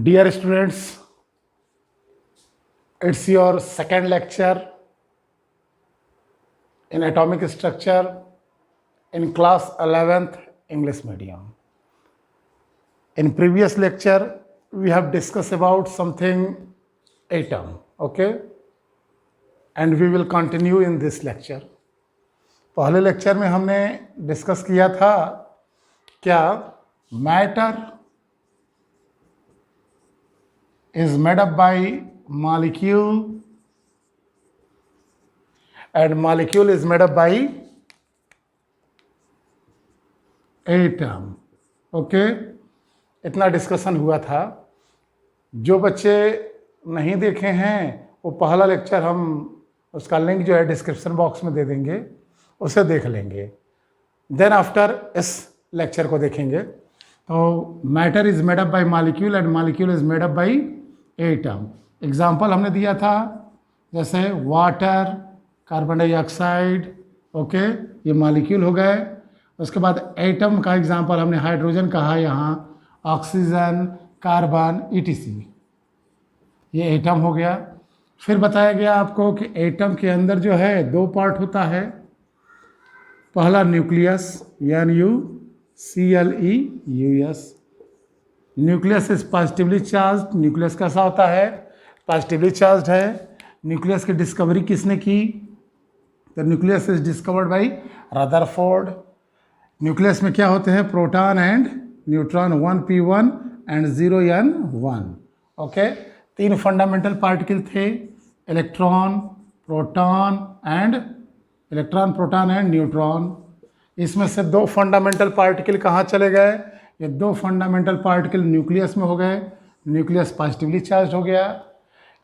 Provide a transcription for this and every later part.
Dear students, it's your second lecture in atomic structure in class 11th English medium. In previous lecture, we have discussed about something atom, okay? And we will continue in this lecture. पहले lecture में हमने discuss किया था क्या matter is made up by molecule and molecule is made up by atom. Okay इतना discussion हुआ था. जो बच्चे नहीं देखे हैं वो पहला लेक्चर हम उसका लिंक जो है डिस्क्रिप्शन बॉक्स में दे देंगे, उसे देख लेंगे. देन आफ्टर इस लेक्चर को देखेंगे. तो matter is made up by molecule and molecule is made up by atom. Example हमने दिया था जैसे वाटर, कार्बन डाइऑक्साइड, ओके ये मॉलिक्यूल हो गए. उसके बाद एटम का एग्जाम्पल हमने हाइड्रोजन कहा, यहाँ ऑक्सीजन, कार्बन, ईटीसी, ये एटम हो गया. फिर बताया गया आपको कि एटम के अंदर जो है दो पार्ट होता है. पहला nucleus, NuClEus. Nucleus is positively charge. Nucleus कैसा होता है? पॉजिटिवली चार्ज है. न्यूक्लियस की डिस्कवरी किसने की? The nucleus is discovered by Rutherford. Nucleus में क्या होते हैं? Proton and neutron, 1p1 and 0n1. Okay, तीन फंडामेंटल पार्टिकल थे, इलेक्ट्रॉन, प्रोटॉन एंड न्यूट्रॉन. इसमें से दो फंडामेंटल पार्टिकल कहाँ चले गए? ये दो फंडामेंटल पार्टिकल न्यूक्लियस में हो गए. न्यूक्लियस पॉजिटिवली चार्ज हो गया.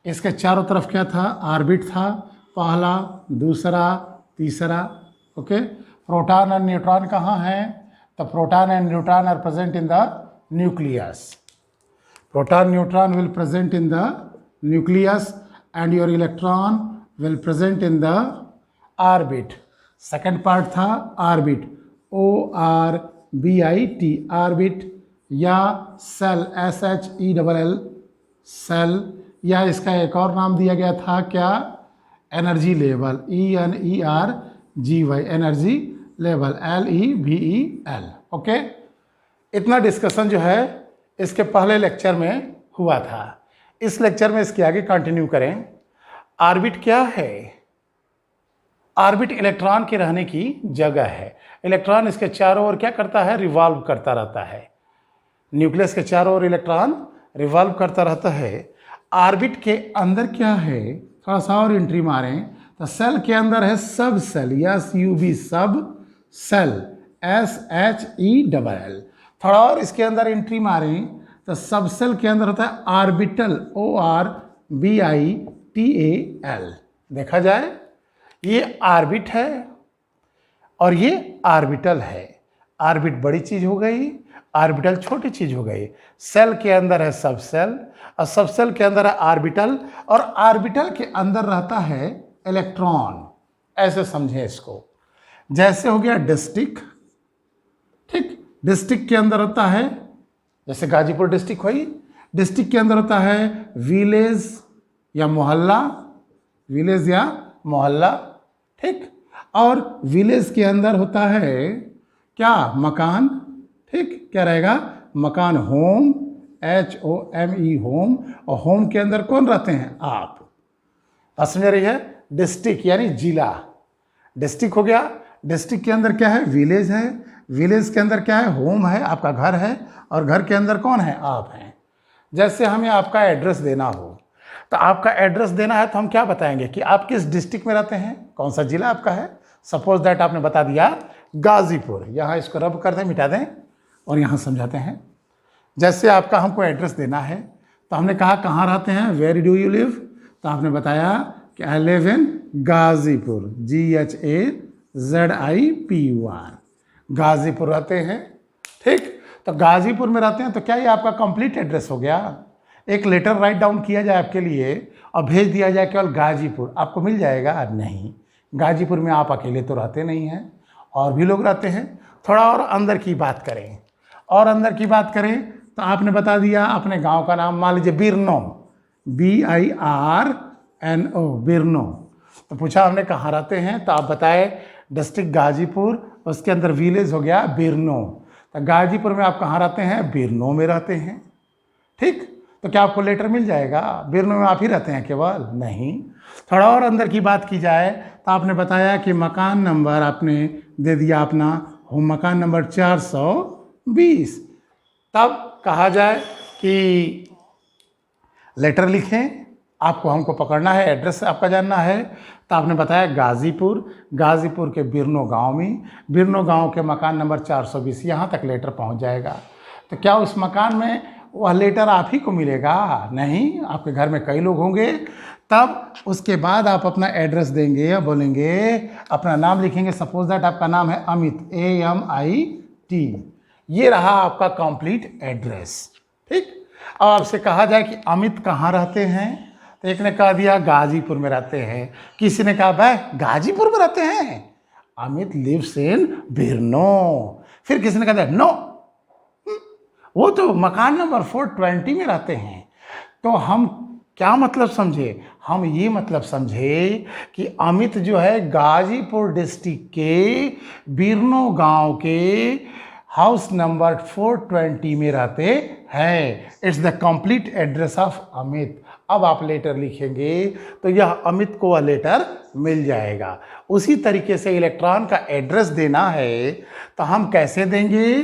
इसके चारों तरफ क्या था? ऑर्बिट था, पहला, दूसरा, तीसरा. ओके, प्रोटॉन और न्यूट्रॉन कहाँ हैं? तो proton and neutron are present in the nucleus. Proton neutron will present in the nucleus and your electron will present in the orbit. Second part था ऑर्बिट, ORBIT, ऑर्बिट, या shell, SHELL, shell, या इसका एक और नाम दिया गया था क्या? Energy level, ENERGY, energy level, LEVEL. Okay, इतना डिस्कशन जो है इसके पहले लेक्चर में हुआ था. इस लेक्चर में इसके आगे कंटिन्यू करें. ऑर्बिट क्या है? ऑर्बिट इलेक्ट्रॉन के रहने की जगह है. इलेक्ट्रॉन इसके चारों ओर क्या करता है? रिवॉल्व करता रहता है. न्यूक्लियस के चारों ओर इलेक्ट्रॉन रिवॉल्व करता रहता है. ऑर्बिट के अंदर क्या है? थोड़ा सा और एंट्री मारें तो सेल के अंदर है सब सेल, SUB, सब सेल, SHELL. थोड़ा और इसके अंदर एंट्री मारें तो सब सेल के अंदर होता है ऑर्बिटल, ORBITAL. देखा जाए ये ऑर्बिट है और ये ऑर्बिटल है. ऑर्बिट बड़ी चीज हो गई, ऑर्बिटल छोटी चीज हो गई. सेल के अंदर है सब सेल और सब सेल के अंदर है ऑर्बिटल, और ऑर्बिटल के अंदर रहता है इलेक्ट्रॉन. ऐसे समझें इसको. जैसे हो गया डिस्ट्रिक्ट, ठीक, डिस्ट्रिक्ट के अंदर होता है, जैसे गाजीपुर डिस्ट्रिक्ट हुई, डिस्ट्रिक्ट के अंदर होता है विलेज या मोहल्ला, विलेज या मोहल्ला, ठीक. और विलेज के अंदर होता है क्या? मकान, ठीक. क्या रहेगा? मकान, होम, HOME, होम. और होम के अंदर कौन रहते हैं? आप. बात समझ रही है? डिस्ट्रिक्ट यानी जिला. डिस्ट्रिक्ट हो गया. डिस्ट्रिक्ट के अंदर क्या है? विलेज है. विलेज के अंदर क्या है? होम है, आपका घर है. और घर के अंदर कौन है? आप हैं. जैसे हमें आपका एड्रेस देना हो तो आपका एड्रेस देना है तो हम क्या बताएंगे कि आप किस डिस्ट्रिक्ट में रहते हैं, कौन सा जिला आपका है. सपोज दैट आपने बता दिया गाजीपुर. यहाँ इसको रब कर दें, मिटा दें और यहाँ समझाते हैं. जैसे आपका हमको एड्रेस देना है तो हमने कहा कहाँ रहते हैं? Where do you live? तो आपने बताया कि I live in Ghazipur, GHAZIPUR, Ghazipur रहते हैं, ठीक. तो गाजीपुर में रहते हैं तो क्या ये आपका कंप्लीट एड्रेस हो गया? एक लेटर राइट डाउन किया जाए आपके लिए और भेज दिया जाए केवल गाजीपुर, आपको मिल जाएगा? नहीं. गाजीपुर में आप अकेले तो रहते नहीं हैं, और भी लोग रहते हैं. थोड़ा और अंदर की बात करें, और अंदर की बात करें तो आपने बता दिया अपने गांव का नाम, मान लीजिए बिरनो, BIRNO, बिरनो। तो पूछा हमने कहाँ रहते हैं, तो आप बताए डिस्ट्रिक्ट गाजीपुर, उसके अंदर विलेज हो गया बिरनो। तो गाजीपुर में आप कहाँ रहते हैं, बिरनो में रहते हैं। ठीक, तो क्या आपको लेटर मिल जाएगा, बिरनो में आप ही रहते हैं केवल? नहीं। थोड़ा और अंदर की बात की जाए तो आपने बताया कि मकान नंबर आपने दे दिया अपना, मकान नंबर 420। तब कहा जाए कि लेटर लिखें, आपको हमको पकड़ना है, एड्रेस आपका जानना है। तो आपने बताया गाजीपुर, गाजीपुर के बिरनो गांव में, बिरनो गांव के मकान नंबर 420, यहाँ तक लेटर पहुँच जाएगा। तो क्या उस मकान में वह लेटर आप ही को मिलेगा? नहीं, आपके घर में कई लोग होंगे। तब उसके बाद आप अपना एड्रेस देंगे या बोलेंगे, अपना नाम लिखेंगे। सपोज दैट आपका नाम है अमित, AMIT, ये रहा आपका कंप्लीट एड्रेस। ठीक, अब आपसे कहा जाए कि अमित कहाँ रहते हैं, तो एक ने कह दिया गाजीपुर में रहते हैं, किसी ने कहा भाई गाजीपुर में रहते हैं, अमित लिव्स इन बिरनो। फिर किसी ने कहा नो, वो तो मकान नंबर 420 में रहते हैं। तो हम क्या मतलब समझे, हम ये मतलब समझे कि अमित जो है गाजीपुर डिस्ट्रिक्ट के बिरनो गांव के हाउस नंबर 420 में रहते हैं। It's the complete address of Amit. अब आप लेटर लिखेंगे तो यह अमित को वह लेटर मिल जाएगा। उसी तरीके से इलेक्ट्रॉन का एड्रेस देना है तो हम कैसे देंगे,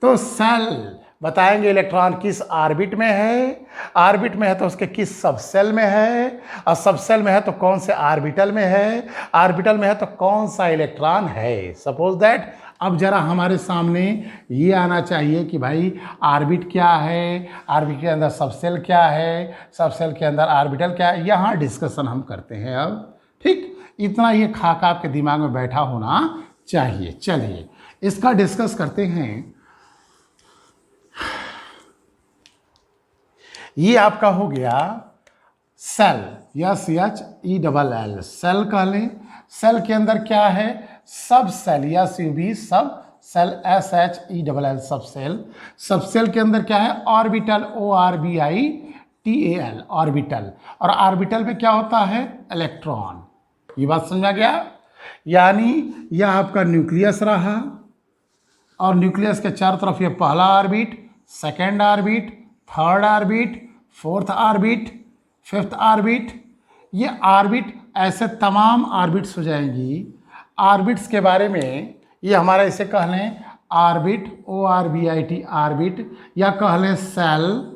तो सेल बताएंगे इलेक्ट्रॉन किस ऑर्बिट में है, ऑर्बिट में है तो उसके किस सबसेल में है, और सबसेल में है तो कौन से ऑर्बिटल में है, ऑर्बिटल में है तो कौन सा इलेक्ट्रॉन है। सपोज दैट अब जरा हमारे सामने ये आना चाहिए कि भाई ऑर्बिट क्या है, ऑर्बिट के अंदर सबसेल क्या है, सबसेल के अंदर ऑर्बिटल क्या है, यहाँ डिस्कशन हम करते हैं अब। ठीक, इतना ये खाका आपके दिमाग में बैठा होना चाहिए। चलिए इसका डिस्कस करते हैं। ये आपका हो गया सेल, या SEL, सेल कह लें। सेल के अंदर क्या है, सब सेल, या SUB, सब सेल, SHELL, सब सेल। सब सेल के अंदर क्या है, ऑर्बिटल, ORBITAL, ऑर्बिटल। और ऑर्बिटल में क्या होता है, इलेक्ट्रॉन। ये बात समझा गया? यानी यह आपका न्यूक्लियस रहा, और न्यूक्लियस के चारों तरफ ये पहला orbit, second orbit, third orbit, fourth orbit, fifth orbit. ये ऑर्बिट ऐसे तमाम ऑर्बिट्स हो जाएंगी। ऑर्बिट्स के बारे में ये हमारा इसे कह लें ऑर्बिट, ORBIT, ऑर्बिट, या कह लें सेल,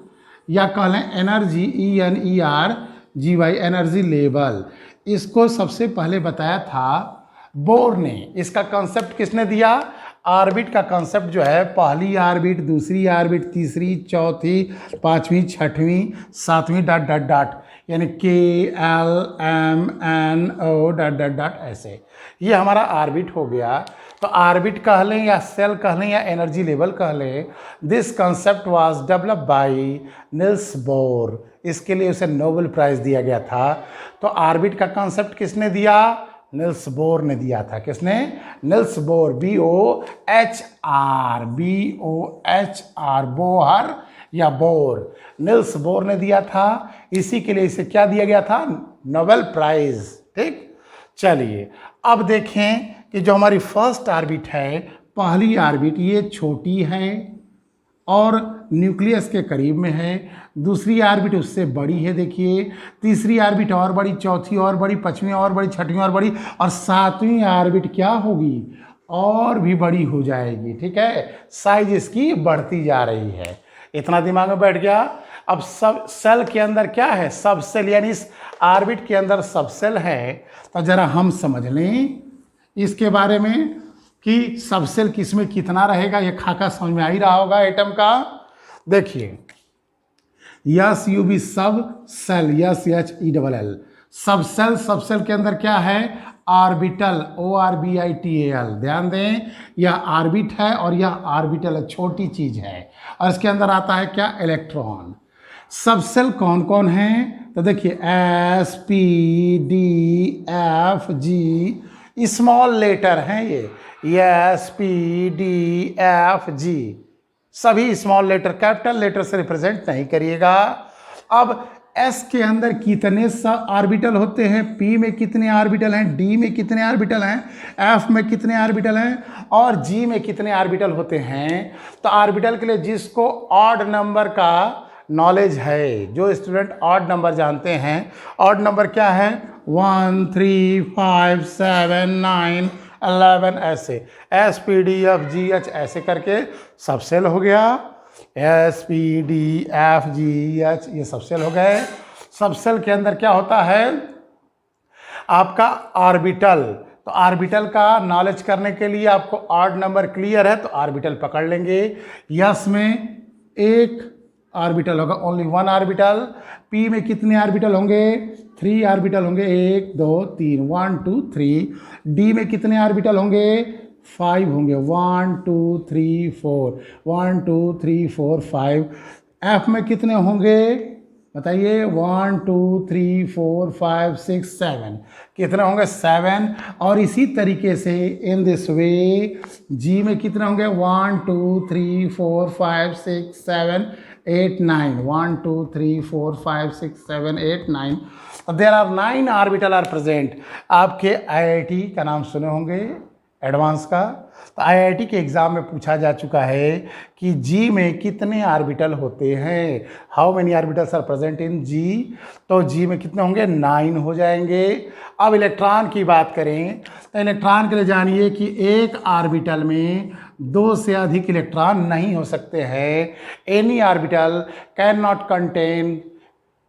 या कह लें एनर्जी, ENERGY, एनर्जी लेवल। इसको सबसे पहले बताया था बोर ने। इसका कॉन्सेप्ट किसने दिया? ऑर्बिट का कॉन्सेप्ट जो है, पहली ऑर्बिट, दूसरी ऑर्बिट, तीसरी, चौथी, पांचवी, छठवीं, सातवीं, डॉट डॉट डॉट, यानी KLMNO ... ऐसे। ये हमारा ऑर्बिट हो गया। तो ऑर्बिट कह लें या सेल कह लें या एनर्जी लेवल कह लें, this concept was developed by Nils bore. इसके लिए उसे नोबेल प्राइज दिया गया था। तो ऑर्बिट का कॉन्सेप्ट किसने दिया? निल्स बोर ने दिया था। किसने? निल्स बोर, BOHR, बोहर या बोर, निल्स बोर ने दिया था। इसी के लिए इसे क्या दिया गया था? Nobel prize. ठीक, चलिए अब देखें कि जो हमारी फर्स्ट ऑर्बिट है, पहली ऑर्बिट, ये छोटी है और न्यूक्लियस के करीब में है। दूसरी ऑर्बिट उससे बड़ी है, देखिए। तीसरी ऑर्बिट और बड़ी, चौथी और बड़ी, पांचवी और बड़ी, छठवीं और बड़ी, और सातवीं ऑर्बिट क्या होगी? और भी बड़ी हो जाएगी। ठीक है, साइज इसकी बढ़ती जा रही है। इतना दिमाग में बैठ गया। अब सब सेल के अंदर क्या है? सब सेल, यानी इस ऑर्बिट के अंदर सब सेल है। तो जरा हम समझ लें इसके बारे में कि सब सेल किसमें कितना रहेगा। ये खाका समझ में आ ही रहा होगा एटम का। देखिए, SUB, सब सेल, SHELL, सब सेल। सब सेल के अंदर क्या है? Orbital, ORBITAL। ध्यान दें, यह ऑर्बिट है और यह ऑर्बिटल है, छोटी चीज है। और इसके अंदर आता है क्या? इलेक्ट्रॉन। सब सेल कौन कौन हैं? तो देखिए SPDFG, स्मॉल लेटर हैं ये, SPDFG, सभी स्मॉल लेटर कैपिटल लेटर से रिप्रेजेंट नहीं करिएगा। अब एस के अंदर कितने ऑर्बिटल होते हैं, पी में कितने ऑर्बिटल हैं, डी में कितने ऑर्बिटल हैं, एफ में कितने ऑर्बिटल हैं और जी में कितने ऑर्बिटल होते हैं। तो ऑर्बिटल के लिए जिसको ऑड नंबर का नॉलेज है, जो स्टूडेंट ऑड नंबर जानते हैं, ऑड नंबर क्या है 1 3 5 7 9 11 ऐसे S P D F G H ऐसे करके सब सेल हो गया। S P D F G H ये सब सेल हो गए। सब सेल के अंदर क्या होता है आपका ऑर्बिटल। तो ऑर्बिटल का नॉलेज करने के लिए आपको ऑड नंबर क्लियर है तो ऑर्बिटल पकड़ लेंगे। यस में एक ऑर्बिटल होगा, ओनली वन ऑर्बिटल। पी में कितने ऑर्बिटल होंगे 3 ऑर्बिटल होंगे, 1 2 3 1 2 3। डी में कितने ऑर्बिटल होंगे 5 होंगे, 1 2 3 4 1 2 3 4 5। एफ में कितने होंगे बताइए 1 2 3 4 5 6 7 कितने होंगे 7। और इसी तरीके से इन दिस वे जी में कितने होंगे 1 2 3 4 5 6 7 8 9 1 2 3 4 5 6 7 8 9। There are 9 orbital are present. आपके आईआईटी का नाम सुने होंगे एडवांस का। तो आईआईटी के एग्ज़ाम में पूछा जा चुका है कि जी में कितने ऑर्बिटल होते हैं, how many orbitals are present in G. तो जी में कितने होंगे 9 हो जाएंगे। अब इलेक्ट्रॉन की बात करें तो इलेक्ट्रॉन के लिए जानिए कि एक ऑर्बिटल में 2 से अधिक इलेक्ट्रॉन नहीं हो सकते हैं। Any orbital can not contain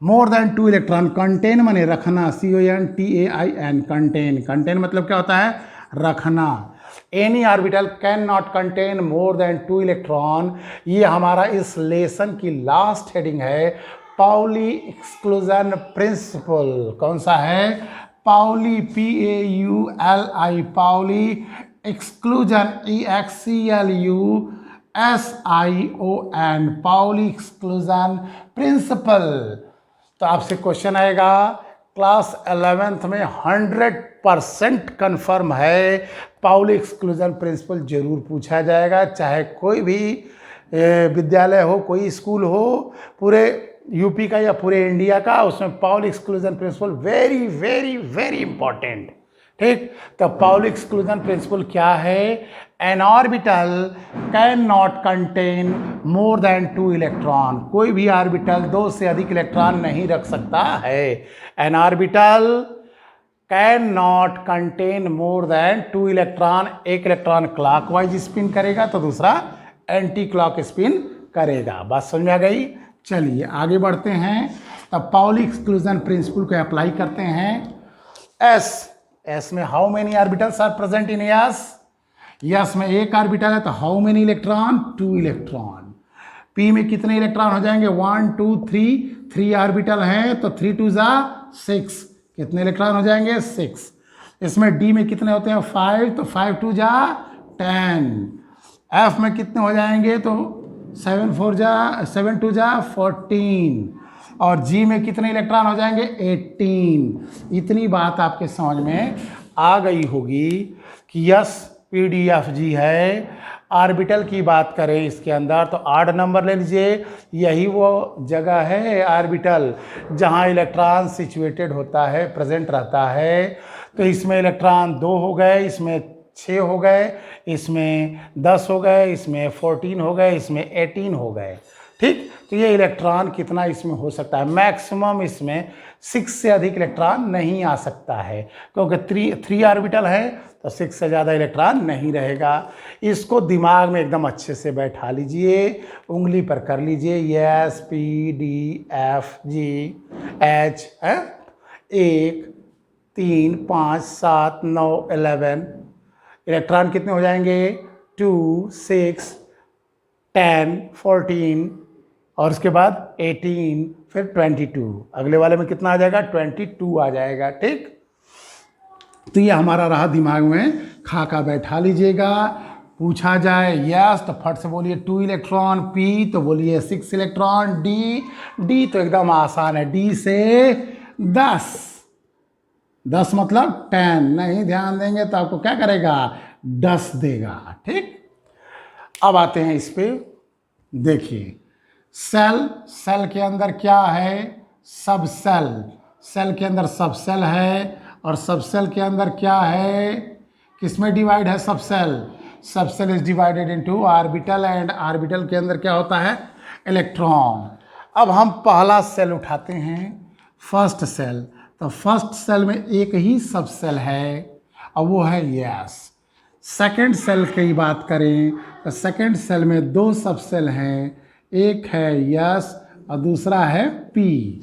more than 2 electron. Contain माने रखना, CONTAIN कंटेन। कंटेन मतलब क्या होता है रखना। Any orbital can not contain more than 2 electron. ये हमारा इस लेसन की लास्ट हेडिंग है, पाउली एक्सक्लूजन प्रिंसिपल। कौन सा है Pauli PAULI Pauli exclusion EXCLUSION Pauli exclusion principle. तो आपसे क्वेश्चन आएगा क्लास 11th में 100% कन्फर्म है पाउली एक्सक्लूजन प्रिंसिपल जरूर पूछा जाएगा। चाहे कोई भी विद्यालय हो, कोई स्कूल हो, पूरे यूपी का या पूरे इंडिया का, उसमें Pauli exclusion principle very very very important. ठीक, तो पाउली एक्सक्लूजन प्रिंसिपल क्या है, an orbital can not contain more than 2 electron. कोई भी ऑर्बिटल 2 से अधिक इलेक्ट्रॉन नहीं रख सकता है। An orbital can not contain more than 2 electron. एक इलेक्ट्रॉन क्लॉकवाइज स्पिन करेगा तो दूसरा एंटी क्लॉक स्पिन करेगा। बात समझ आ गई। चलिए आगे बढ़ते हैं। तब पाउली एक्सक्लूजन प्रिंसिपल को अप्लाई करते हैं। एस में how many orbitals are present in S. S में एक ऑर्बिटल है तो how many electron 2 electron. P में कितने इलेक्ट्रॉन हो जाएंगे 1 2 3 ऑर्बिटल हैं तो 3 2 जा 6 कितने इलेक्ट्रॉन हो जाएंगे 6। इसमें डी में कितने होते हैं 5 तो 5 2 जा 10। एफ में कितने हो जाएंगे तो 7 2 जा 14। और जी में कितने इलेक्ट्रॉन हो जाएंगे 18। इतनी बात आपके समझ में आ गई होगी कि यस PDF जी है। ऑर्बिटल की बात करें इसके अंदर तो 8 नंबर ले लीजिए। यही वो जगह है ऑर्बिटल जहां इलेक्ट्रॉन सिचुएटेड होता है, प्रेजेंट रहता है। तो इसमें इलेक्ट्रॉन 2 हो गए, इसमें 6 हो गए, इसमें 10 हो गए, इसमें 14 हो गए, इसमें 18 हो गए। ठीक, तो ये इलेक्ट्रॉन कितना इसमें हो सकता है, मैक्सिमम इसमें 6 से अधिक इलेक्ट्रॉन नहीं आ सकता है क्योंकि 3 ऑर्बिटल है तो 6 से ज़्यादा इलेक्ट्रॉन नहीं रहेगा। इसको दिमाग में एकदम अच्छे से बैठा लीजिए, उंगली पर कर लीजिए। एस PDFG H 1 3 5 7 9 11 इलेक्ट्रॉन कितने हो जाएंगे 2 6 10 14 और उसके बाद 18 फिर 22। अगले वाले में कितना आ जाएगा 22 आ जाएगा। ठीक, तो ये हमारा रहा, दिमाग में खाका बैठा लीजिएगा। पूछा जाए यस तो फट से बोलिए 2 इलेक्ट्रॉन। पी तो बोलिए 6 इलेक्ट्रॉन। डी तो एकदम आसान है, डी से 10 मतलब 10। नहीं ध्यान देंगे तो आपको क्या करेगा 10 देगा। ठीक, अब आते हैं इस पे देखिए सेल, सेल के अंदर क्या है, सब सेल, सेल के अंदर सब सेल है, और सब सेल के अंदर क्या है, किसमें डिवाइड है subshell, subshell is divided into orbital, and orbital के अंदर क्या होता है, इलेक्ट्रॉन। अब हम पहला सेल उठाते हैं, फर्स्ट सेल, तो फर्स्ट सेल में एक ही सब सेल है और वो है यस। सेकंड सेल की बात करें तो सेकंड सेल में दो सब सेल हैं, एक है यस और दूसरा है पी।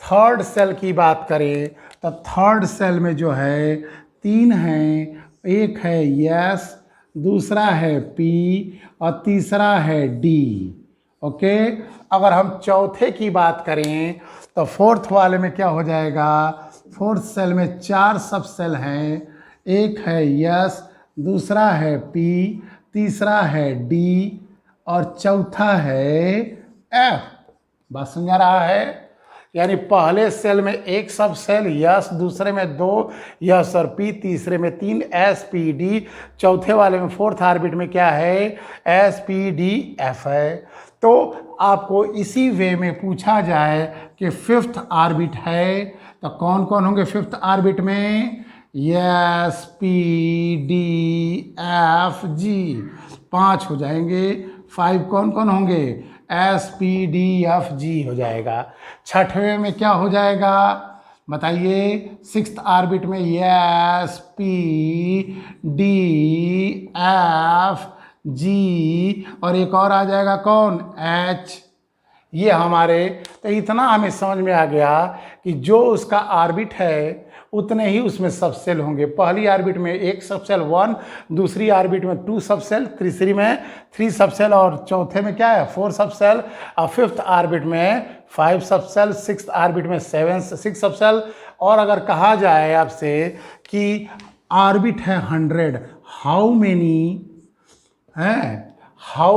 थर्ड सेल की बात करें तो थर्ड सेल में जो है तीन हैं, एक है यस, दूसरा है पी और तीसरा है डी। ओके, अगर हम चौथे की बात करें तो फोर्थ वाले में क्या हो जाएगा, फोर्थ सेल में चार सब सेल हैं, एक है यस, दूसरा है पी, तीसरा है डी और चौथा है एफ। बात समझा रहा है, यानी पहले सेल में एक सब सेल यस, दूसरे में दो यस और पी, तीसरे में तीन एस पी डी, चौथे वाले में फोर्थ ऑर्बिट में क्या है, एस पी डी एफ है। तो आपको इसी वे में पूछा जाए कि फिफ्थ ऑर्बिट है तो कौन कौन होंगे फिफ्थ ऑर्बिट में, एस पी डी एफ जी, 5 हो जाएंगे। 5 कौन कौन होंगे, एस पी डी एफ जी हो जाएगा। छठवें में क्या हो जाएगा बताइए, सिक्स्थ ऑर्बिट में एस पी डी एफ जी और एक और आ जाएगा कौन, एच। ये हमारे, तो इतना हमें समझ में आ गया कि जो उसका ऑर्बिट है उतने ही उसमें सब सेल होंगे। पहली ऑर्बिट में एक सब सेल 1, दूसरी ऑर्बिट में 2 सब सेल, तीसरी में 3 सब सेल और चौथे में क्या है 4 सब सेल, और फिफ्थ ऑर्बिट में 5 सब सेल, सिक्स्थ ऑर्बिट में 6 सब सेल। और अगर कहा जाए आपसे कि ऑर्बिट है 100, how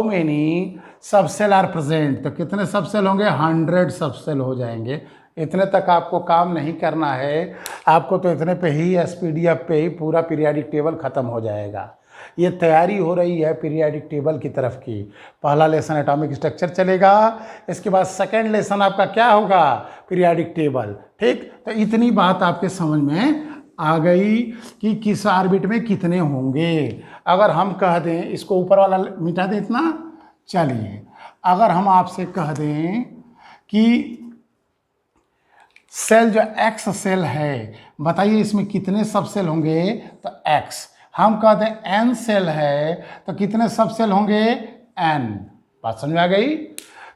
many sub shell are present, तो कितने सब सेल होंगे, 100 सब सेल हो जाएंगे। इतने तक आपको काम नहीं करना है, आपको तो इतने पे ही एसपीडीएफ पे ही पूरा पीरियाडिक टेबल ख़त्म हो जाएगा। ये तैयारी हो रही है पीरियाडिक टेबल की तरफ की। पहला लेसन एटॉमिक स्ट्रक्चर चलेगा, इसके बाद सेकेंड लेसन आपका क्या होगा, पीरियाडिक टेबल। ठीक, तो इतनी बात आपके समझ में आ गई कि किस ऑर्बिट में कितने होंगे। अगर हम कह दें, इसको ऊपर वाला मिटा दें इतना, चलिए अगर हम आपसे कह दें कि सेल जो एक्स सेल है, बताइए इसमें कितने सब सेल होंगे, तो एक्स। हम कहते हैं एन सेल है तो कितने सब सेल होंगे, एन। बात समझ में आ गई,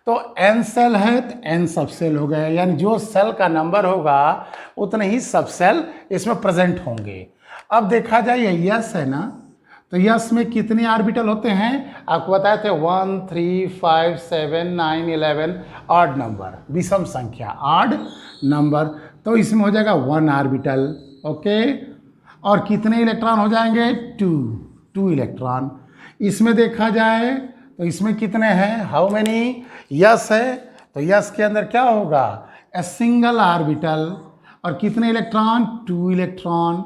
तो एन सेल है तो एन सब सेल हो गए, यानी जो सेल का नंबर होगा उतने ही सब सेल इसमें प्रेजेंट होंगे। अब देखा जाए ये यस है ना, तो यस में कितने ऑर्बिटल होते हैं, आपको बताए थे 1 3 5 7 9 11, ऑड नंबर, विषम संख्या, ऑड नंबर, तो इसमें हो जाएगा 1 ऑर्बिटल। ओके, और कितने इलेक्ट्रॉन हो जाएंगे, 2 इलेक्ट्रॉन। इसमें देखा जाए तो इसमें कितने हैं, हाउ मेनी, यस है तो यस के अंदर क्या होगा, ए सिंगल ऑर्बिटल, और कितने इलेक्ट्रॉन, 2 इलेक्ट्रॉन।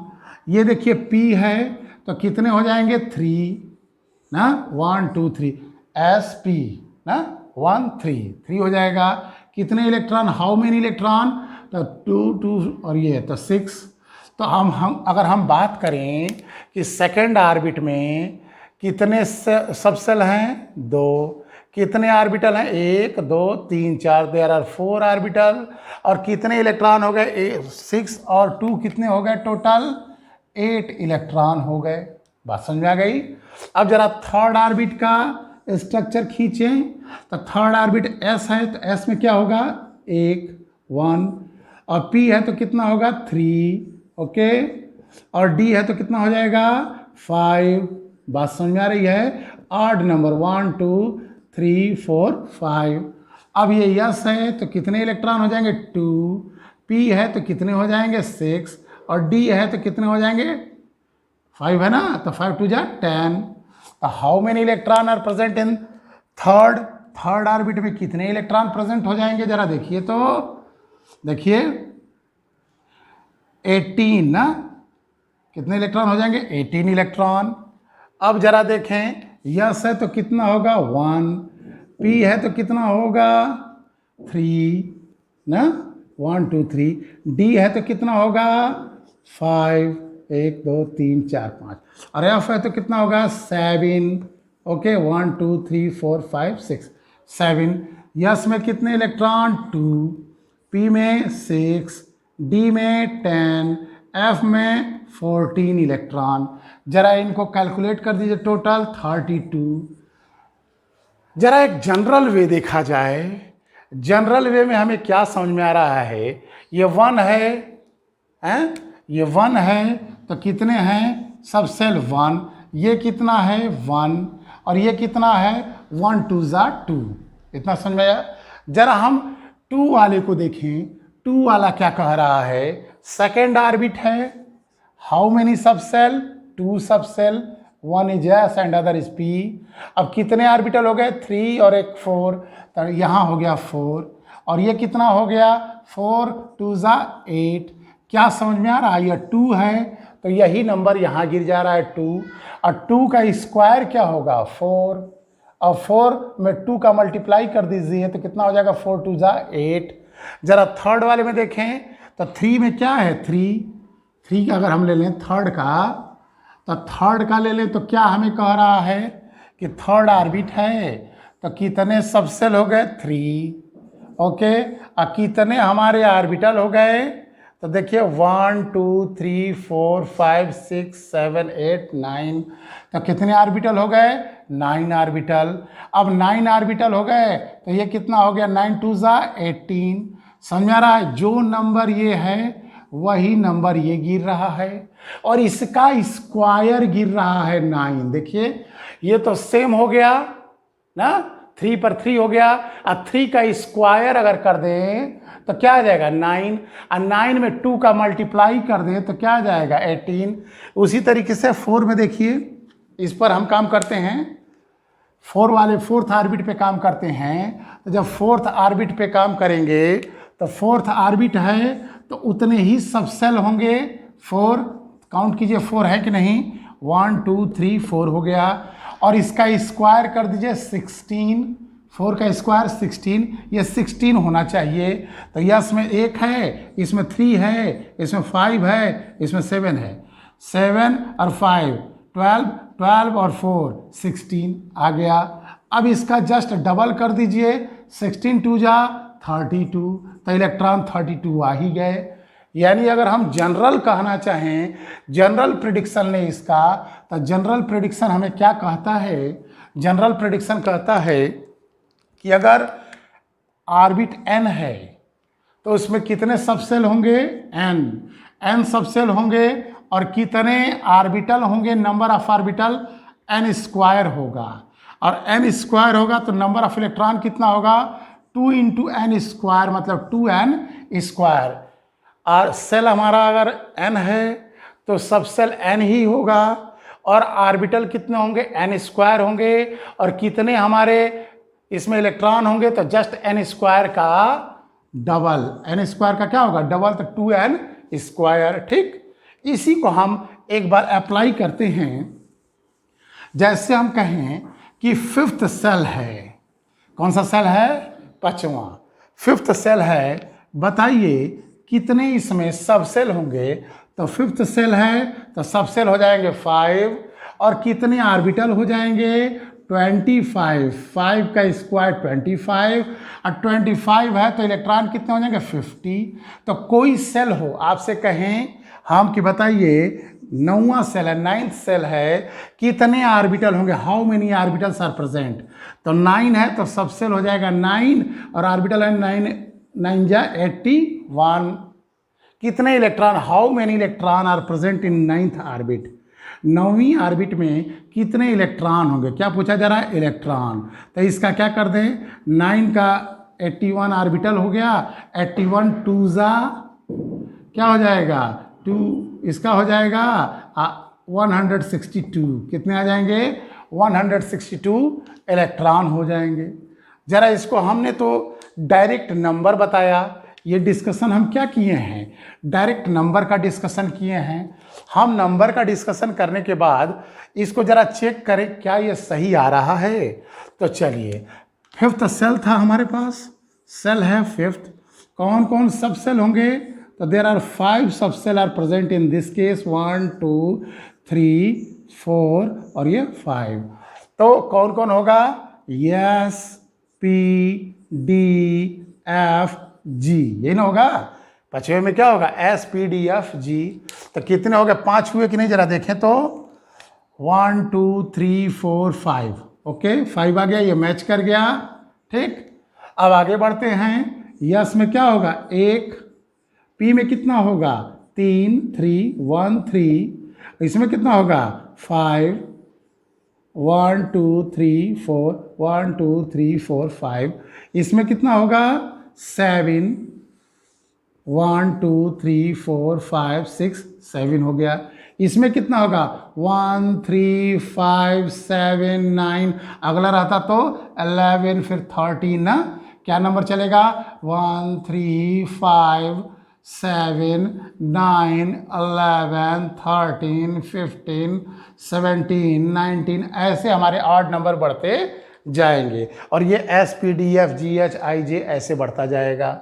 ये देखिए पी है तो कितने हो जाएंगे, 3 ना, 1 2 3, एस पी ना 1 3 हो जाएगा। कितने इलेक्ट्रॉन, हाउ मेनी इलेक्ट्रॉन, तो 2 और ये तो 6। तो हम अगर हम बात करें कि सेकेंड ऑर्बिट में कितने सब सेल हैं, 2। कितने ऑर्बिटल हैं, 1 2 3 4, देयर आर 4 ऑर्बिटल। और कितने इलेक्ट्रॉन हो गए, 6 और 2 कितने हो गए, टोटल 8 इलेक्ट्रॉन हो गए। बात समझ में आ गई। अब जरा थर्ड ऑर्बिट का स्ट्रक्चर खींचें, तो थर्ड ऑर्बिट एस है तो एस में क्या होगा, 1 और पी है तो कितना होगा, 3। ओके, और डी है तो कितना हो जाएगा, 5। बात समझ में आ रही है, ऑड नंबर 1 2 3 4 5। अब ये यस है तो कितने इलेक्ट्रॉन हो जाएंगे, 2। पी है तो कितने हो जाएंगे, 6, और डी है तो कितने हो जाएंगे, 5 है ना, तो 5 2 जा 10। तो how many electron are present in third orbit में कितने इलेक्ट्रॉन प्रेजेंट हो जाएंगे, जरा देखिए, तो देखिए 18 ना, कितने इलेक्ट्रॉन हो जाएंगे, 18 इलेक्ट्रॉन। अब जरा देखें, यस है तो कितना होगा, 1, p है तो कितना होगा 3 ना, 1 2 3। d है तो कितना होगा 5, 1 2 3 4 5। और f है तो कितना होगा 7। ओके 1 2 3 4 5 6 7। यस में कितने इलेक्ट्रॉन 2, p में 6, d में 10, f में 14 इलेक्ट्रॉन। जरा इनको कैलकुलेट कर दीजिए, टोटल 32। जरा एक जनरल वे देखा जाए, जनरल वे में हमें क्या समझ में आ रहा है, ये 1 है, ये 1 है तो कितने हैं सब सेल 1, ये कितना है 1 और ये कितना है 1 2 ज़ा 2। इतना समझ में आया। जरा हम 2 वाले को देखें, 2 वाला क्या कह रहा है, सेकेंड ऑर्बिट है, how many sub shell 2 sub shell, 1 is S and other is P. अब कितने ऑर्बिटल हो गए 3 और एक 4, तो यहाँ हो गया 4 और ये कितना हो गया 4 2 ज़ा 8। क्या समझ में आ रहा है, यह 2 है तो यही नंबर यहाँ गिर जा रहा है 2, और 2 का स्क्वायर क्या होगा 4, और 4 में 2 का मल्टीप्लाई कर दीजिए तो कितना हो जाएगा 4 2 ज़ा 8। जरा थर्ड वाले में देखें तो 3 में क्या है 3 का अगर हम ले लें थर्ड का, तो थर्ड का ले लें तो क्या हमें कह रहा है कि थर्ड ऑर्बिट है तो कितने सब सेल हो गए 3। ओके, और कितने हमारे ऑर्बिटल हो गए, तो देखिए 1 2 3 4 5 6 7 8 9, तो कितने ऑर्बिटल हो गए 9 ऑर्बिटल। अब 9 ऑर्बिटल हो गए तो ये कितना हो गया 9 2 ज़ा 18। समझ आ रहा है, जो नंबर ये है वही नंबर ये गिर रहा है और इसका स्क्वायर गिर रहा है 9। देखिए ये तो सेम हो गया ना, 3 पर 3 हो गया, और 3 का स्क्वायर अगर कर दें तो क्या आ जाएगा 9, और 9 में 2 का मल्टीप्लाई कर दें तो क्या आ जाएगा 18। उसी तरीके से 4 में देखिए, इस पर हम काम करते हैं, 4 वाले फोर्थ ऑर्बिट पे काम करते हैं। तो जब फोर्थ ऑर्बिट पे काम करेंगे तो फोर्थ ऑर्बिट है तो उतने ही सब सेल होंगे 4। काउंट कीजिए 4 है कि नहीं, 1 2 3 4 हो गया, और इसका स्क्वायर कर दीजिए 16। 4 का स्क्वायर 16, ये 16 होना चाहिए। तो यस में 1 है, इसमें 3 है, इसमें 5 है, इसमें 7 है, 7 और 5 12, 12 और 4 16 आ गया। अब इसका जस्ट डबल कर दीजिए, 16 2 जा 32, तो इलेक्ट्रॉन 32 आ ही गए। यानी अगर हम जनरल कहना चाहें, जनरल प्रिडिक्शन ने इसका, तो जनरल प्रिडिक्शन हमें क्या कहता है, जनरल प्रिडिक्शन कहता है कि अगर ऑर्बिट n है तो उसमें कितने सब सेल होंगे n सब सेल होंगे, और कितने ऑर्बिटल होंगे, number of orbital n square होगा, और n स्क्वायर होगा तो नंबर ऑफ इलेक्ट्रॉन कितना होगा 2 इंटू n स्क्वायर, मतलब 2n स्क्वायर। और सेल हमारा अगर n है तो सब सेल n ही होगा, और ऑर्बिटल कितने होंगे n स्क्वायर होंगे, और कितने हमारे इसमें इलेक्ट्रॉन होंगे तो जस्ट n स्क्वायर का डबल, n स्क्वायर का क्या होगा डबल, तो 2n स्क्वायर। ठीक, इसी को हम एक बार अप्लाई करते हैं। जैसे हम कहें कि 5th सेल है, कौन सा सेल है 5वां 5th सेल है, बताइए कितने इसमें सब सेल होंगे, तो 5th सेल है तो सब सेल हो जाएंगे 5, और कितने ऑर्बिटल हो जाएंगे 25, 5 का स्क्वायर 25, और 25 है तो इलेक्ट्रॉन कितने हो जाएंगे 50। तो कोई सेल हो, आपसे कहें हम कि बताइए 9वां सेल है, 9th सेल है, कितने ऑर्बिटल होंगे, how many orbitals are present, तो 9 है तो सब सेल हो जाएगा 9, और ऑर्बिटल है 9 9 जा 81। कितने electron, how many electron are present in 9th orbit, 9वीं ऑर्बिट में कितने इलेक्ट्रॉन होंगे, क्या पूछा जा रहा है इलेक्ट्रॉन। तो इसका क्या कर दें, 9 का 81 ऑर्बिटल हो गया, 81 2 जा क्या हो जाएगा 2, इसका हो जाएगा 162, कितने आ जाएंगे 162 इलेक्ट्रॉन हो जाएंगे। जरा इसको हमने तो डायरेक्ट नंबर बताया, ये डिस्कशन हम क्या किए हैं, डायरेक्ट नंबर का डिस्कशन किए हैं। हम नंबर का डिस्कशन करने के बाद इसको जरा चेक करें क्या ये सही आ रहा है। तो चलिए फिफ्थ सेल था हमारे पास, सेल है फिफ्थ। कौन कौन सब सेल होंगे? तो देर are 5 sub shell are present in this case, 1 2 3 4 और ये 5। तो कौन कौन होगा? एस पी डी एफ जी, यही ना होगा। पांचवें में क्या होगा? एस पी डी एफ जी। तो कितने हो गए? 5 हुए कि नहीं? जरा देखें तो 1 2 3 4 5। ओके, 5 आ गया, ये मैच कर गया। ठीक, अब आगे बढ़ते हैं। यस में क्या होगा? 1। पी में कितना होगा? 3 3 1 3। इसमें कितना होगा? 5 1 2 3 4 1 2 3 4 5। इसमें कितना होगा? 7 1 2 3 4 5 6 7 हो गया। इसमें कितना होगा? 1 3 5 7 9। अगला रहता तो 11 फिर 13 ना। क्या नंबर चलेगा? 1 3 5 7 9 11 13 15 17 19, ऐसे हमारे 8 नंबर बढ़ते जाएंगे और ये S P D F G H I J ऐसे बढ़ता जाएगा।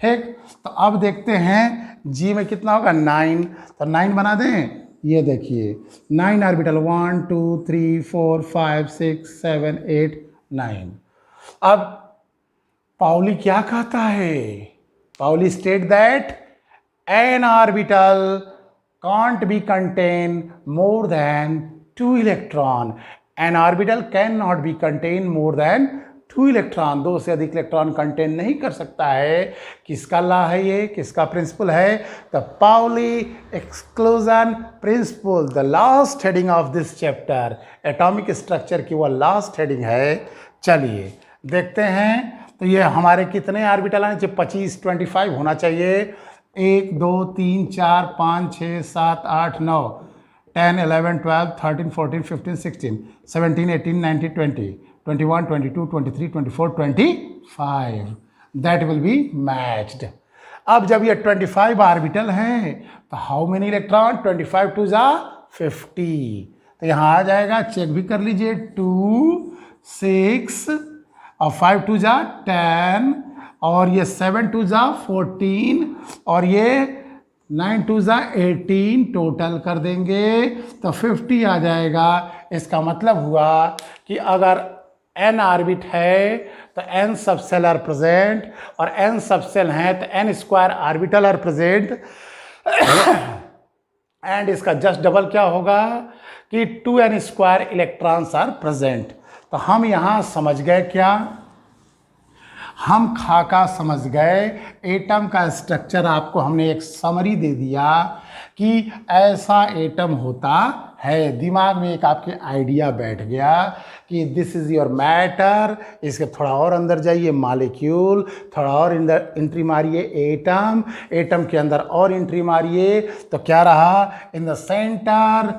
ठीक, तो अब देखते हैं जी में कितना होगा? 9। तो 9 बना दें। ये देखिए 9 ऑर्बिटल, 1 2 3 4 5 6 7 8 9। अब पाउली क्या कहता है? Pauli state that an orbital can't be contain more than 2 electron. An orbital cannot be contain more than 2 electron, 2 से अधिक इलेक्ट्रॉन कंटेन नहीं कर सकता है। किसका लॉ है ये? किसका प्रिंसिपल है? The Pauli exclusion principle, the last heading of this chapter. Atomic structure की वो लास्ट हेडिंग है। चलिए देखते हैं। तो ये हमारे कितने ऑर्बिटल आने चाहिए? 25 25 होना चाहिए। 1 2 3 4 5 6 7 8 9 10 11 12 13 14 15 16 17 18 19 20 21 22 23 24 25। That will be matched. अब जब ये 25 ऑर्बिटल हैं तो हाउ मेनी इलेक्ट्रॉन? 25 2 जा 50। तो यहाँ आ जाएगा, चेक भी कर लीजिए। 2 6 और 5 2 जा 10 और ये 7 2 जा 14 और ये 9 2 जा 18। टोटल कर देंगे तो 50 आ जाएगा। इसका मतलब हुआ कि अगर n ऑर्बिट है तो n sub shell are present और n सब सेल हैं तो n square orbital are present and इसका जस्ट डबल क्या होगा कि 2n square electrons are present. तो हम यहाँ समझ गए क्या? हम खाका समझ गए। एटम का स्ट्रक्चर आपको हमने एक समरी दे दिया कि ऐसा एटम होता है। दिमाग में एक आपके आइडिया बैठ गया कि दिस इज़ योर मैटर। इसके थोड़ा और अंदर जाइए, मॉलिक्यूल। थोड़ा और एंट्री मारिए, एटम। एटम के अंदर और एंट्री मारिए तो क्या रहा? In the centre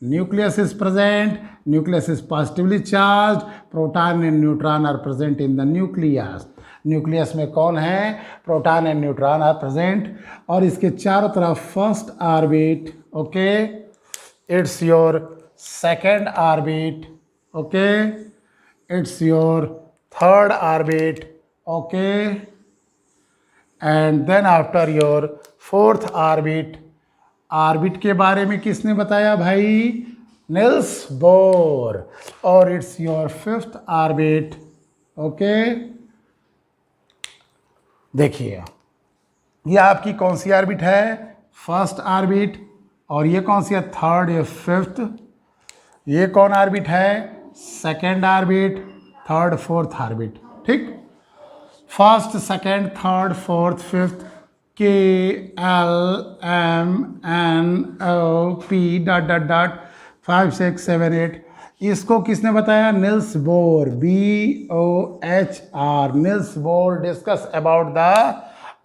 nucleus is present, nucleus is positively charged, proton and neutron are present in the nucleus. Nucleus में कौन है? Proton and neutron are present. और इसके चारों तरफ first orbit, okay, it's your second orbit, okay, it's your third orbit, okay, and then after your fourth orbit. Orbit के बारे में किसने बताया भाई? Niels Bohr. और it's your fifth orbit, okay. देखिए ये आपकी कौन सी ऑर्बिट है? First orbit. और ये कौन सी है? थर्ड या फिफ्थ। ये कौन ऑर्बिट है? Second orbit, third fourth orbit. ठीक, first second third fourth fifth, K L M N O P dot dot dot 5 6 7 8। इसको किसने बताया? Niels Bohr, BOHR। Niels Bohr discuss about the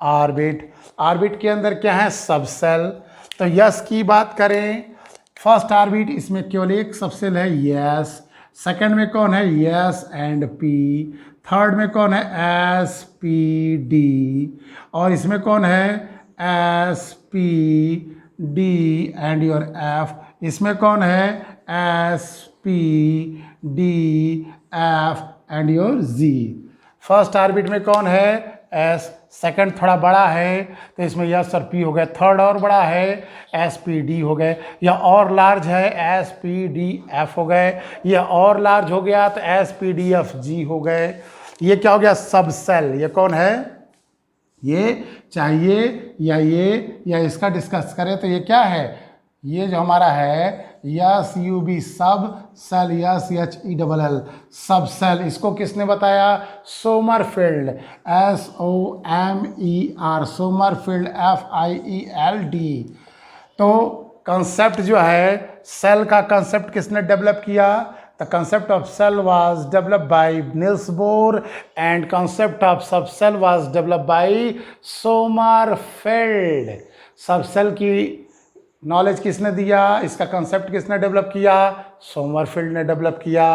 orbit. Orbit के अंदर क्या है? सब सेल। तो यस की बात करें, फर्स्ट ऑर्बिट, इसमें केवल एक सब सेल है, यस। सेकंड में कौन है? Yes and P. थर्ड में कौन है? SPD। और इसमें कौन है? SPD and your F। इसमें कौन है? SPDF and your G. First orbit में कौन है? एस। सेकंड थोड़ा बड़ा है तो इसमें एस और पी हो गए। थर्ड और बड़ा है, एस पी डी हो गए। या और लार्ज है, एस पी डी एफ हो गए। या और लार्ज हो गया तो एस पी डी एफ जी हो गए। ये क्या हो गया? सब सेल। ये कौन है? ये चाहिए या इसका डिस्कस करें तो ये क्या है? ये जो हमारा है S U B sub shell, S H E double L sub shell. इसको किसने बताया? Sommerfeld, S O M E R, Sommerfeld F I E L D. तो कंसेप्ट जो है सेल का, कंसेप्ट किसने डेवलप किया? The concept of cell was developed by Niels Bohr and concept of subcell was developed by Sommerfeld. Subshell की knowledge किसने दिया? इसका कंसेप्ट किसने डेवलप किया? सोमरफील्ड ने डेवलप किया।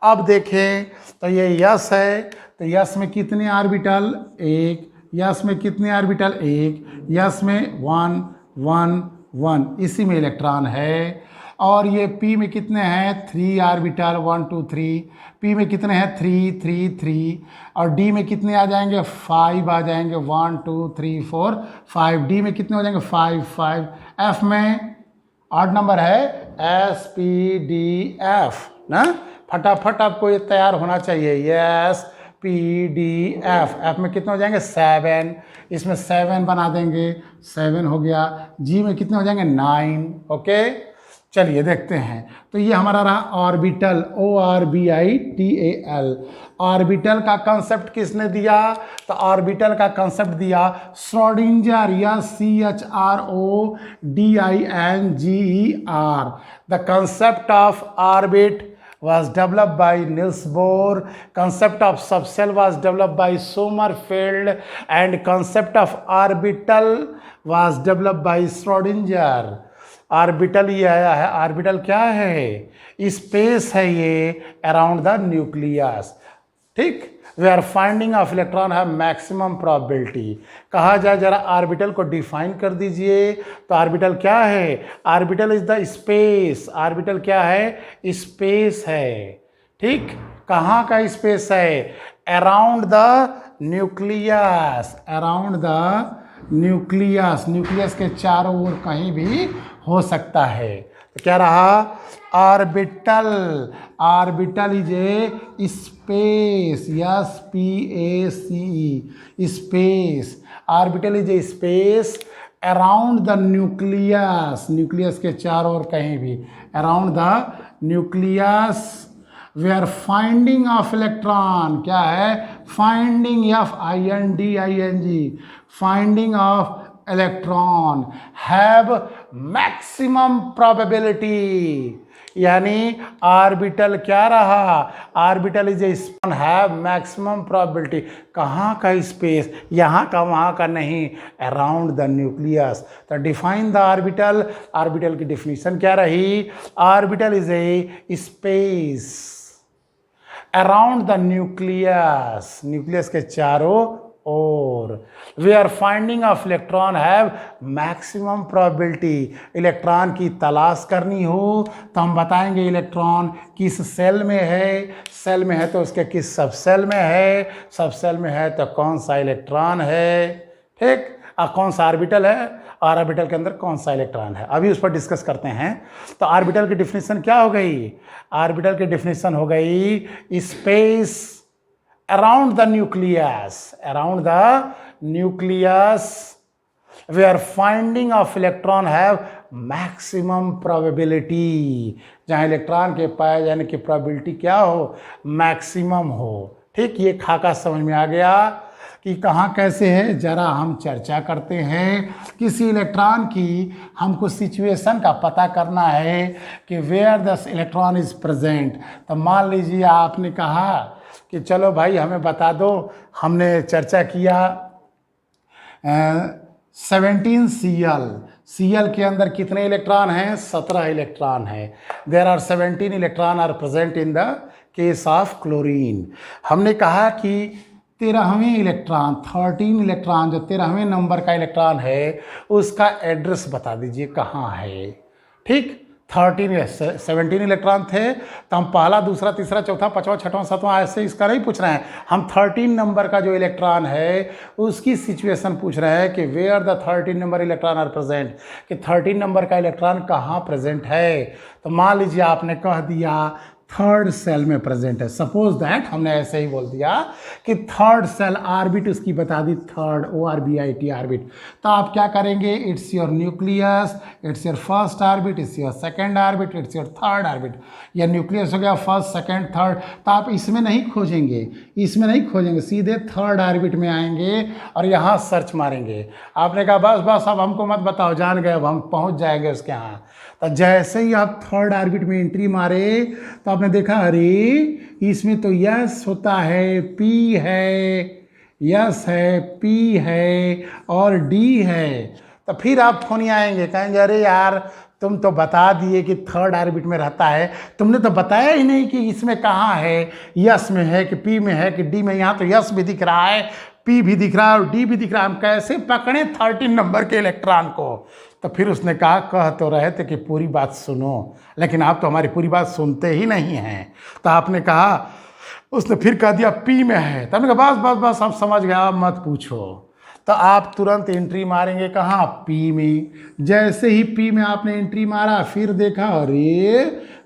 अब देखें तो ये यस है, तो यस में कितने ऑर्बिटल? एक। यस में कितने ऑर्बिटल? एक। यस में 1 1 1, इसी में इलेक्ट्रॉन है। और ये पी में कितने हैं? 3 ऑर्बिटल, 1 2 3। पी में कितने हैं? 3 3 3। और डी में कितने आ जाएंगे? 5 आ जाएंगे, 1 2 3 4 5। डी में कितने हो जाएंगे? 5 5। एफ में ऑड नंबर है, एस पी डी एफ ना। फटाफट आपको ये तैयार होना चाहिए। Yes P D F. F में कितने हो जाएंगे? 7। इसमें 7 बना देंगे, 7 हो गया। जी में कितने हो जाएंगे? 9। ओके, चलिए देखते हैं। तो ये हमारा रहा orbital, O R B I T A L. Orbital का कंसेप्ट किसने दिया? तो ऑर्बिटल का कंसेप्ट दिया श्रोडिंगर, या C H R O D I N G E R. The concept of orbit was developed by Niels Bohr, concept of subcell was developed by Sommerfeld, and concept of orbital was developed by Schrödinger. Orbital ये आया है। Orbital क्या है? Space है ये around the nucleus. ठीक, वे are finding of electron है maximum probability. कहा जाए जरा ऑर्बिटल को डिफाइन कर दीजिए। तो ऑर्बिटल क्या है? Orbital is the space. Orbital क्या है? स्पेस है। ठीक, कहाँ का स्पेस है? Around the nucleus, around the nucleus. Nucleus के चारों ओर कहीं भी हो सकता है। तो क्या रहा? Orbital. Orbital is a space, S P A C E, space. Orbital is a space around the nucleus, nucleus के चारों ओर कहीं भी, around the nucleus. We are finding of electron, क्या है? Finding, F I N D I N G, finding of electron have maximum probability. यानी orbital क्या रहा? Orbital is a have maximum probability. कहाँ का स्पेस? यहाँ का, वहाँ का नहीं, अराउंड द न्यूक्लियस। तो डिफाइन द ऑर्बिटल। ऑर्बिटल की डिफिनीशन क्या रही? Orbital is a space around the nucleus, nucleus के चारों और where are finding of electron have maximum probability. Electron की तलाश करनी हो तो हम बताएंगे इलेक्ट्रॉन किस सेल में है, सेल में है तो उसके किस सब सेल में है, सब सेल में है तो कौन सा इलेक्ट्रॉन है। ठीक, और कौन सा ऑर्बिटल है और ऑर्बिटल के अंदर कौन सा इलेक्ट्रॉन है, अभी उस पर डिस्कस करते हैं। तो ऑर्बिटल की डिफिनीशन क्या हो गई? ऑर्बिटल की डिफिनीशन हो गई space around the nucleus, around the nucleus where finding of electron have maximum probability, जहाँ इलेक्ट्रॉन के पाए जाने की प्रोबेबिलिटी क्या हो? मैक्सिमम हो। ठीक, ये खाका समझ में आ गया कि कहाँ कैसे है। जरा हम चर्चा करते हैं। किसी इलेक्ट्रॉन की हमको सिचुएशन का पता करना है कि where the electron is present. तो मान लीजिए आपने कहा कि चलो भाई हमें बता दो, हमने चर्चा किया 17 Cl के अंदर कितने इलेक्ट्रॉन हैं? 17 इलेक्ट्रॉन हैं। There are 17 electron are present in the case of chlorine. हमने कहा कि 13वें इलेक्ट्रॉन, 13 इलेक्ट्रॉन, जो 13वें नंबर का इलेक्ट्रॉन है उसका एड्रेस बता दीजिए कहाँ है। ठीक, 17 इलेक्ट्रॉन थे, तो हम पहला, दूसरा, तीसरा, चौथा, पाँचवा, छठवां, सातवां ऐसे इसका नहीं पूछ रहे हैं। हम 13 नंबर का जो इलेक्ट्रॉन है उसकी सिचुएशन पूछ रहे हैं कि where the 13 number electron are present, कि 13 नंबर का इलेक्ट्रॉन कहाँ प्रेजेंट है। तो मान लीजिए आपने कह दिया थर्ड सेल में प्रेजेंट है, सपोज दैट हमने ऐसे ही बोल दिया कि थर्ड सेल, ऑर्बिट उसकी बता दी थर्ड, ORBIT ऑर्बिट। तो आप क्या करेंगे, it's your nucleus, it's your first orbit, it's your second orbit, it's your third orbit. यह न्यूक्लियस हो गया फर्स्ट, सेकंड, थर्ड। तो आप इसमें नहीं खोजेंगे, इसमें नहीं खोजेंगे, सीधे थर्ड ऑर्बिट में आएंगे और यहाँ सर्च मारेंगे। आपने कहा बस बस अब हमको मत बताओ, जान गए, अब हम पहुँच जाएंगे उसके यहाँ। तो जैसे ही आप थर्ड ऑर्बिट में एंट्री मारे तो आपने देखा अरे इसमें तो यस होता है, पी है, यस है, पी है और डी है। तो फिर आप फोन आएंगे, कहेंगे अरे यार तुम तो बता दिए कि थर्ड ऑर्बिट में रहता है, तुमने तो बताया ही नहीं कि इसमें कहाँ है, यस में है कि पी में है कि डी में। यहाँ तो यस भी दिख रहा है, पी भी दिख रहा है और डी भी दिख रहा है, हम कैसे पकड़े 13 नंबर के इलेक्ट्रॉन को। तो फिर उसने कहा, कह तो रहे थे कि पूरी बात सुनो, लेकिन आप तो हमारी पूरी बात सुनते ही नहीं हैं। तो आपने कहा, उसने फिर कह दिया पी में है। तो हमने कहा बस बस बस आप समझ गए, आप मत पूछो। तो आप तुरंत एंट्री मारेंगे कहाँ, पी में। जैसे ही पी में आपने एंट्री मारा, फिर देखा अरे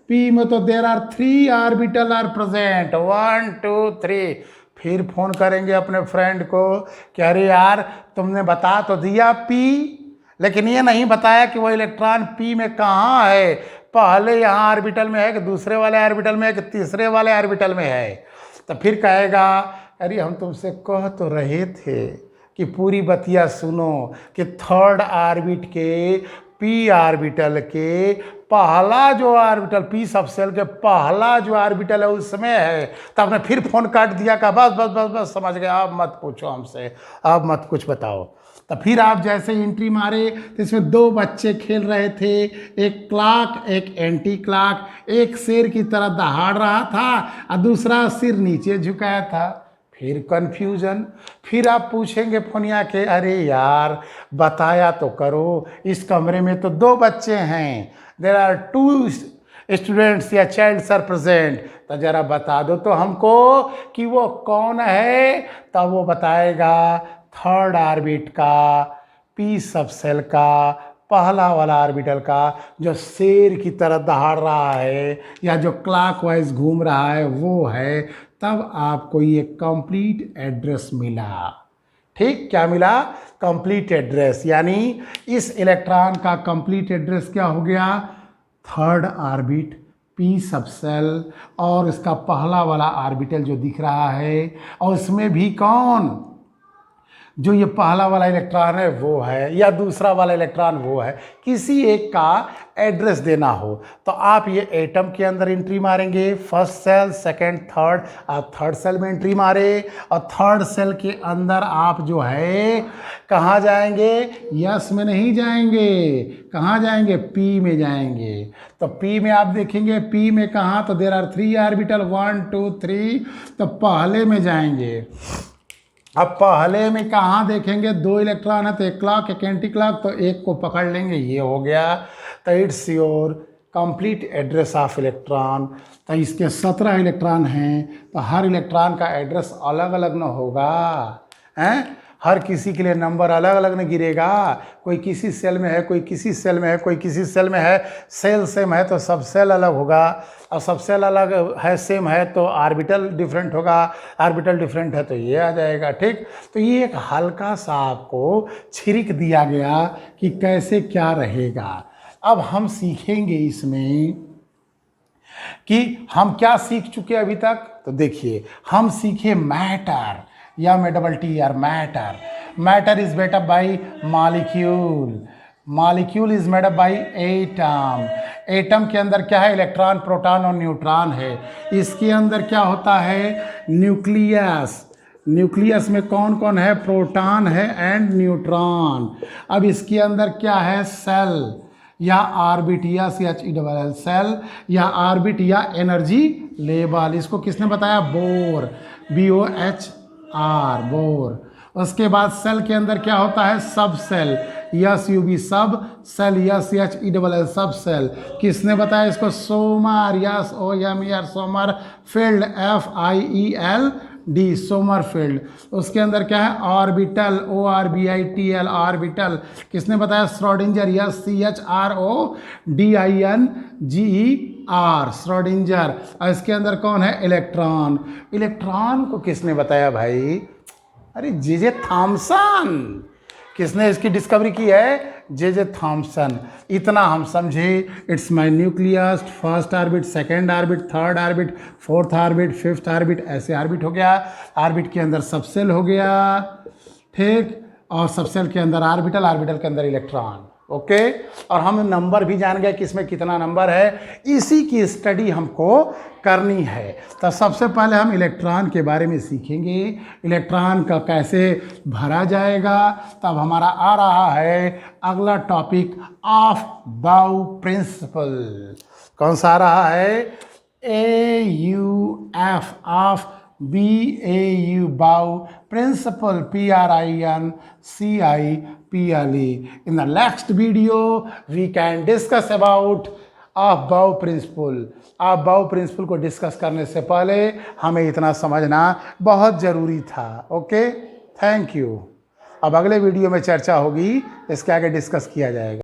पी में तो there are 3 orbital are present, 1 2 3। फिर फोन करेंगे अपने फ्रेंड को कि अरे यार तुमने बता तो दिया पी, लेकिन ये नहीं बताया कि वो इलेक्ट्रॉन पी में कहाँ है, पहले यहाँ ऑर्बिटल में है कि दूसरे वाले ऑर्बिटल में है कि तीसरे वाले ऑर्बिटल में है। तो फिर कहेगा अरे हम तुमसे कह तो रहे थे कि पूरी बतिया सुनो कि थर्ड ऑर्बिट के पी ऑर्बिटल के पहला जो ऑर्बिटल, पी सब सेल के पहला जो ऑर्बिटल है उसमें है। तो आपने फिर फोन काट दिया, का बस बस बस बस समझ गया, अब मत पूछो हमसे, अब मत कुछ बताओ। तो फिर आप जैसे एंट्री मारे तो इसमें 2 बच्चे खेल रहे थे, एक क्लॉक एक एंटी क्लॉक, एक शेर की तरह दहाड़ रहा था और दूसरा सिर नीचे झुकाया था। फिर कन्फ्यूजन, फिर आप पूछेंगे फोनिया के अरे यार बताया तो करो, इस कमरे में तो 2 बच्चे हैं, देयर आर 2 स्टूडेंट्स या चाइल्ड्स आर प्रेजेंट, तो ज़रा बता दो तो हमको कि वो कौन है। तब वो बताएगा थर्ड ऑर्बिट का, पी सब सेल का पहला वाला ऑर्बिटल का, जो शेर की तरह दहाड़ रहा है या जो क्लॉकवाइज घूम रहा है वो है। तब आपको ये कंप्लीट एड्रेस मिला। ठीक, क्या मिला, कंप्लीट एड्रेस, यानी इस इलेक्ट्रॉन का कंप्लीट एड्रेस क्या हो गया, थर्ड ऑर्बिट, पी सब सेल और इसका पहला वाला ऑर्बिटल जो दिख रहा है, और उसमें भी कौन, जो ये पहला वाला इलेक्ट्रॉन है वो है या दूसरा वाला इलेक्ट्रॉन वो है, किसी एक का एड्रेस देना हो तो आप ये एटम के अंदर एंट्री मारेंगे, फर्स्ट सेल, सेकंड, थर्ड, आप थर्ड सेल में एंट्री मारे और थर्ड सेल के अंदर आप जो है कहाँ जाएंगे, यस में नहीं जाएंगे, कहाँ जाएंगे, पी में जाएंगे। तो पी में आप देखेंगे, पी में कहाँ, तो देयर आर 3 ऑर्बिटल 1 2 3, तो पहले में जाएंगे। अब पहले में कहाँ देखेंगे, 2 इलेक्ट्रॉन है तो एक क्लॉक एक एंटी क्लॉक, तो एक को पकड़ लेंगे, ये हो गया। तो it's your complete address of electron. तो इसके 17 इलेक्ट्रॉन हैं, तो हर इलेक्ट्रॉन का एड्रेस अलग अलग न होगा, हैं, हर किसी के लिए नंबर अलग अलग न गिरेगा, कोई किसी सेल में है, कोई किसी सेल में है, कोई किसी सेल में है, सेल सेम है तो सब सेल अलग होगा, और सब सेल अलग है सेम है तो ऑर्बिटल डिफरेंट होगा, ऑर्बिटल डिफरेंट है तो ये आ जाएगा। ठीक, तो ये एक हल्का सा आपको छिड़क दिया गया कि कैसे क्या रहेगा। अब हम सीखेंगे इसमें कि हम क्या सीख चुके अभी तक। तो देखिए, हम सीखे मैटर, या में double T R, matter. Matter is made up by molecule, molecule is made up by atom. Atom के अंदर क्या है, इलेक्ट्रॉन, प्रोटॉन और न्यूट्रॉन है। इसके अंदर क्या होता है, न्यूक्लियस। न्यूक्लियस में कौन कौन है, प्रोटॉन है एंड न्यूट्रॉन। अब इसके अंदर क्या है, सेल या ऑर्बिट, या CHE सेल या ऑर्बिट या एनर्जी लेवल। इसको किसने बताया, बोर, BOHR, बोर। उसके बाद सेल के अंदर क्या होता है, सब सेल, SUB सब सेल, SHELL सब सेल। किसने बताया इसको? Somer, SOMER Somer field, FIELD Sommerfeld. उसके अंदर क्या है? Orbital, ORBITL orbital. किसने बताया? Schrodinger, SCHRODINGER Schrodinger. और इसके अंदर कौन है? इलेक्ट्रॉन। इलेक्ट्रॉन को किसने बताया भाई? अरे जे थॉमसन। किसने इसकी डिस्कवरी की है? J Thomson. इतना हम समझे। It's my nucleus, first orbit, second orbit, third orbit, fourth orbit, fifth orbit, ऐसे ऑर्बिट हो गया। ऑर्बिट के अंदर सबसेल हो गया, ठीक, और सबसेल के अंदर ऑर्बिटल, ऑर्बिटल के अंदर इलेक्ट्रॉन। ओके, और हम नंबर भी जान गए किसमें कितना नंबर है। इसी की स्टडी हमको करनी है। तो सबसे पहले हम इलेक्ट्रॉन के बारे में सीखेंगे, इलेक्ट्रॉन का कैसे भरा जाएगा। तब हमारा आ रहा है अगला टॉपिक, ऑफ बाउ प्रिंसिपल। कौन सा आ रहा है? AUF, ऑफ BAU बाउ principle, PRINCIPLE. In the next video we can discuss about of बाउ प्रिंसिपल। ऑफ बाउ प्रिंसिपल को डिस्कस करने से पहले हमें इतना समझना बहुत ज़रूरी था। Okay, thank you. अब अगले वीडियो में चर्चा होगी, इसके आगे डिस्कस किया जाएगा।